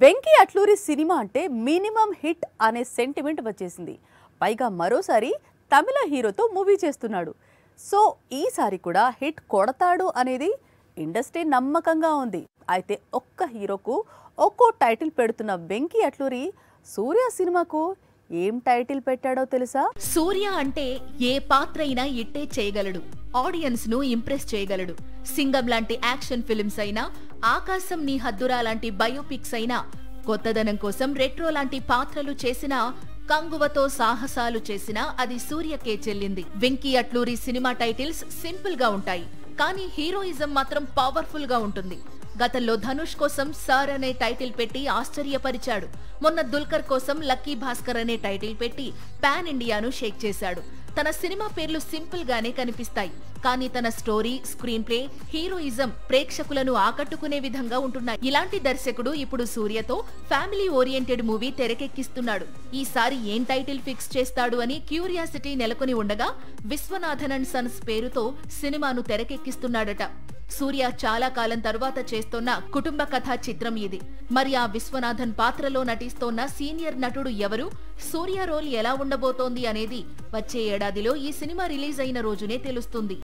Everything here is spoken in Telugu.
వెంకీ అట్లూరి సినిమా అంటే మినిమం హిట్ అనే సెంటిమెంట్ వచ్చేసింది. పైగా మరోసారి తమిళ హీరోతో మూవీ చేస్తున్నాడు. సో ఈసారి కూడా హిట్ కొడతాడు అనేది ఇండస్ట్రీ నమ్మకంగా ఉంది. అయితే ఒక్క హీరోకు ఒక్కో టైటిల్ పెడుతున్న వెంకీ అట్లూరి సూర్య సినిమాకు ఏం టైటిల్ పెట్టాడో తెలుసా? సూర్య అంటే ఏ పాత్ర అయినా ఇట్టే చేయగలడు, ఆడియన్స్ ను ఇంప్రెస్ చేయగలడు. సింగం లాంటి యాక్షన్ ఫిల్మ్స్ అయినా, ఆకాశం నీ హద్దురా లాంటి బయోపిక్స్ అయినా, కొత్తదనం కోసం రెట్రో లాంటి పాత్రలు చేసినా, కంగువతో సాహసాలు చేసినా అది సూర్యకే చెల్లింది. Venky Atluri cinema titles simple గా ఉంటాయి, కానీ హీరోయిజం మాత్రం పవర్ఫుల్ గా ఉంటుంది. గతంలో ధనుష్ కోసం సార్ అనే టైటిల్ పెట్టి ఆశ్చర్యపరిచాడు. మొన్న దుల్కర్ కోసం లక్కీ భాస్కర్ అనే టైటిల్ పెట్టి పాన్ ఇండియాను షేక్ చేశాడు. తన సినిమా పేర్లు సింపుల్ గానే కనిపిస్తాయి, కానీ తన స్టోరీ, స్క్రీన్ ప్లే, హీరోయిజం ప్రేక్షకులను ఆకట్టుకునే విధంగా ఉంటున్నాయి. ఇలాంటి దర్శకుడు ఇప్పుడు సూర్యతో ఫ్యామిలీ ఓరియంటెడ్ మూవీ తెరకెక్కిస్తున్నాడు. ఈసారి ఏం టైటిల్ ఫిక్స్ చేస్తాడు అని క్యూరియాసిటీ నెలకొని ఉండగా విశ్వనాథన్ అండ్ సన్స్ పేరుతో సినిమాను తెరకెక్కిస్తున్నాడట. సూర్య చాలా కాలం తరువాత చేస్తోన్న కుటుంబ కథా చిత్రం ఇది. మరి ఆ విశ్వనాథన్ పాత్రలో నటిస్తోన్న సీనియర్ నటుడు ఎవరు, సూర్య రోల్ ఎలా ఉండబోతోంది అనేది వచ్చే ఏడాదిలో ఈ సినిమా రిలీజ్ అయిన రోజునే తెలుస్తుంది.